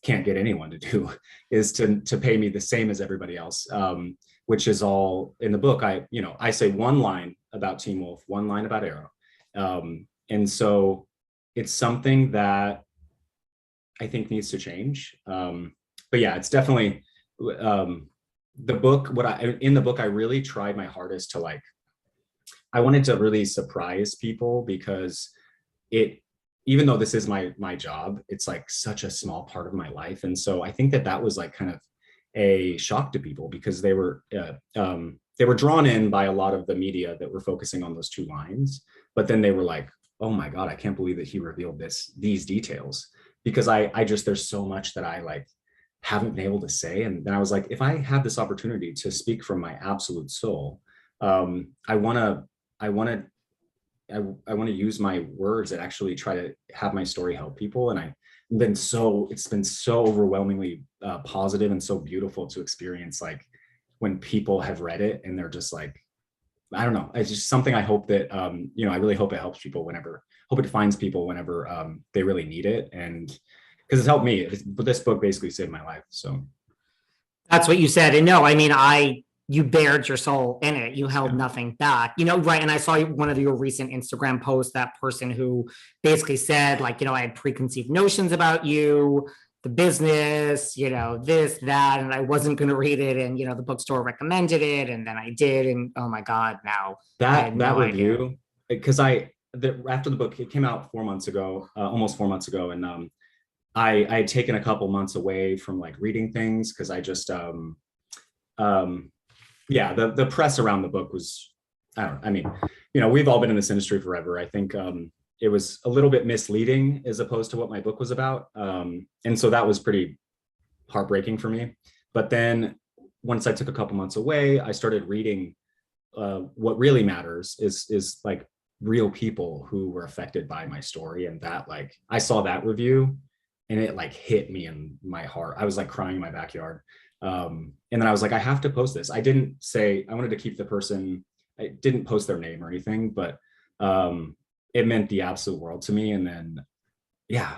can't get anyone to do is to pay me the same as everybody else, which is all in the book. I say one line about Teen Wolf, one line about Arrow. And so it's something that I think needs to change. But yeah, it's definitely the book. In the book, I really tried my hardest to I wanted to really surprise people, because even though this is my job, it's like such a small part of my life. And so I think that was like kind of a shock to people, because they were drawn in by a lot of the media that were focusing on those two lines. But then they were like, oh my God, I can't believe that he revealed these details, because there's so much that I haven't been able to say. And then I was like, if I have this opportunity to speak from my absolute soul, I want to use my words and actually try to have my story help people. And it's been so overwhelmingly positive and so beautiful to experience, when people have read it and they're just like, I don't know. It's just something I hope that, I really hope it helps people hope it finds people whenever they really need it. And because it's helped me, but this book basically saved my life. So that's what you said. And no, I mean, you bared your soul in it. You held nothing back, right? And I saw one of your recent Instagram posts, that person who basically said, I had preconceived notions about you, the business, this, that, and I wasn't going to read it. And, the bookstore recommended it. And then I did. And oh my God, now that review, because after the book, it came out 4 months ago, almost 4 months ago. And I had taken a couple months away from reading things, because I just, the press around the book was, we've all been in this industry forever. I think it was a little bit misleading as opposed to what my book was about. And so that was pretty heartbreaking for me. But then once I took a couple months away, I started reading what really matters is real people who were affected by my story. And that I saw that review and it hit me in my heart. I was crying in my backyard. And then I was like, I have to post this. I didn't say, I wanted to keep the person, I didn't post their name or anything, but it meant the absolute world to me. And then,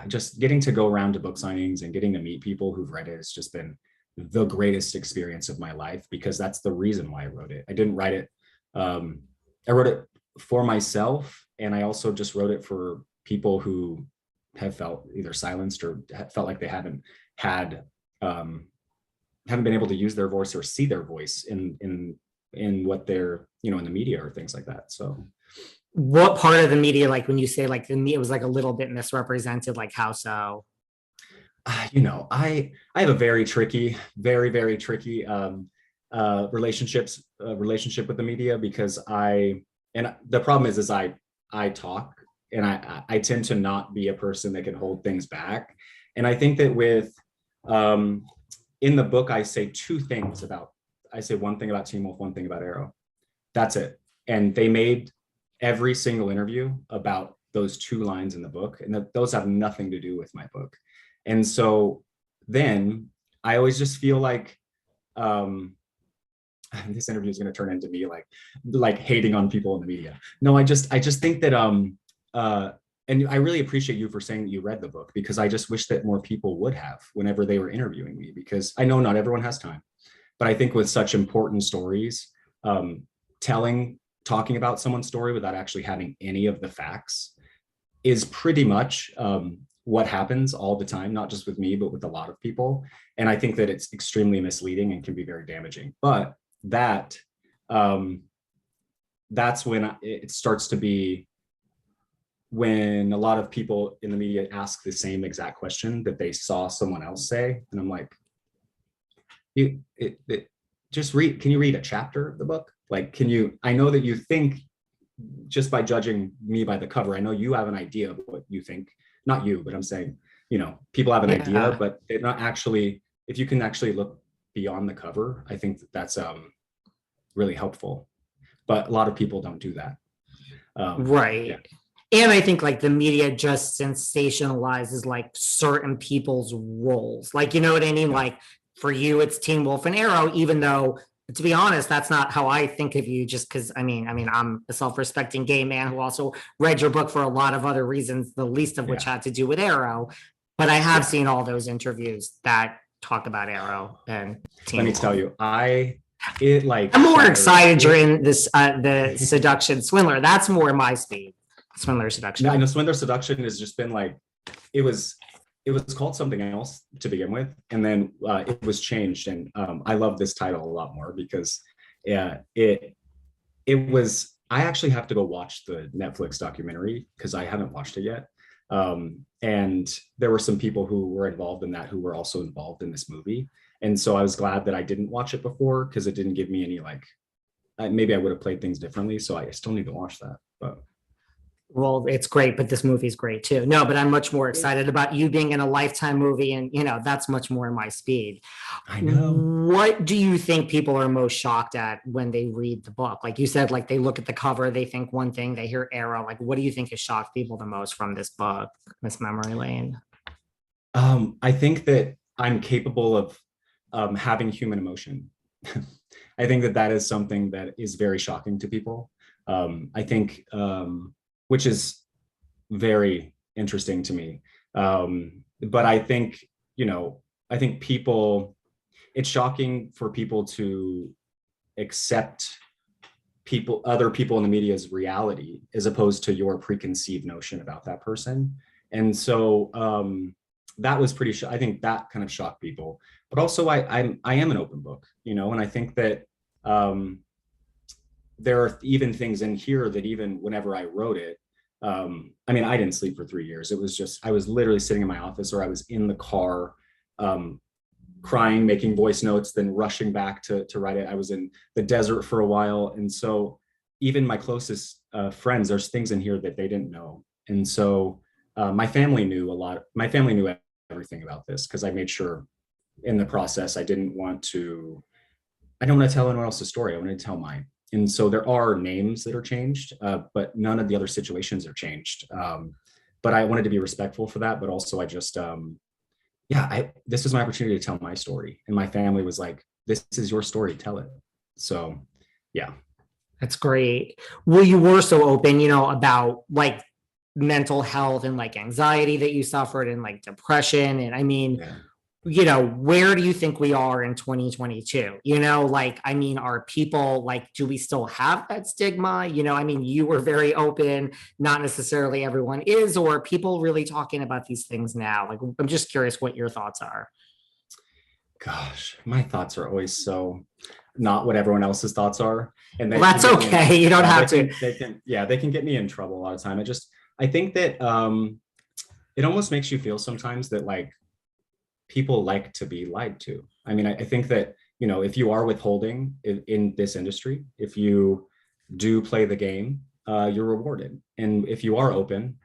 just getting to go around to book signings and getting to meet people who've read it has just been the greatest experience of my life, because that's the reason why I wrote it. I didn't write it. I wrote it for myself. And I also just wrote it for people who have felt either silenced or felt like they haven't been able to use their voice or see their voice in what they're, in the media or things like that. So what part of the media, when you say the media was a little bit misrepresented, how so? I have a very tricky, very, very tricky relationship with the media, because the problem is I talk, and I tend to not be a person that can hold things back. And I think that in the book, I say one thing about Teen Wolf, one thing about Arrow. That's it. And they made every single interview about those two lines in the book, and those have nothing to do with my book. And so then I always just feel like this interview is going to turn into me hating on people in the media. No, I just think that and I really appreciate you for saying that you read the book, because I just wish that more people would have whenever they were interviewing me, because I know not everyone has time, but I think with such important stories, talking about someone's story without actually having any of the facts is pretty much what happens all the time, not just with me, but with a lot of people. And I think that it's extremely misleading and can be very damaging. But that's when it starts to be, when a lot of people in the media ask the same exact question that they saw someone else say. And I'm like, just read, can you read a chapter of the book? I know that you think, just by judging me by the cover, I know you have an idea of what you think, not you, but I'm saying, people have an idea, but they're not actually, if you can actually look beyond the cover, I think that's really helpful. But a lot of people don't do that. Right. Yeah. And I think the media just sensationalizes certain people's roles. You know what I mean? For you, it's Teen Wolf and Arrow, even though, to be honest, that's not how I think of you, just because I'm a self-respecting gay man who also read your book for a lot of other reasons, the least of which had to do with Arrow. But I have seen all those interviews that talk about Arrow and Teen Let me Wolf. tell you, I'm more excited you're in this the Seduction Swindler. That's more my speed. Swindler Seduction. No, I know Swindler Seduction has just been like, it was called something else to begin with, and then it was changed, and I love this title a lot more because it was. I actually have to go watch the Netflix documentary because I haven't watched it yet. And there were some people who were involved in that who were also involved in this movie, and so I was glad that I didn't watch it before because it didn't give me any like. Maybe I would have played things differently, so I still need to watch that, but. Well, it's great, but this movie's great too. No, but I'm much more excited about you being in a Lifetime movie, and that's much more my speed. I know. What do you think people are most shocked at when they read the book? Like you said, like they look at the cover, they think one thing, they hear Arrow. Like, what do you think has shocked people the most from this book, Miss Memory Lane? I think that I'm capable of having human emotion. I think that is something that is very shocking to people. I think. Which is very interesting to me. But I think, it's shocking for people to accept other people in the media's reality as opposed to your preconceived notion about that person. And so that was I think that kind of shocked people. But also I am an open book, and I think that there are even things in here that even whenever I wrote it, I didn't sleep for 3 years. It was just, I was literally sitting in my office or I was in the car, crying, making voice notes, then rushing back to write it. I was in the desert for a while. And so even my closest friends, there's things in here that they didn't know. And so my family knew a lot. My family knew everything about this because I made sure in the process, I don't want to tell anyone else's story. I wanted to tell mine. And so there are names that are changed, but none of the other situations are changed. But I wanted to be respectful for that. But also I just, this was my opportunity to tell my story. And my family was like, this is your story, tell it. So, yeah. That's great. Well, you were so open, about like mental health and like anxiety that you suffered and like depression. And where do you think we are in 2022? Are people like, do we still have that stigma? You were very open, not necessarily everyone is, or are people really talking about these things now? Like, I'm just curious what your thoughts are. Gosh, my thoughts are always so not what everyone else's thoughts are. And that's okay. You don't have to. They can get me in trouble a lot of time. I think that it almost makes you feel sometimes that like, people like to be lied to. I think that, if you are withholding in this industry, if you do play the game, you're rewarded. And if you are open,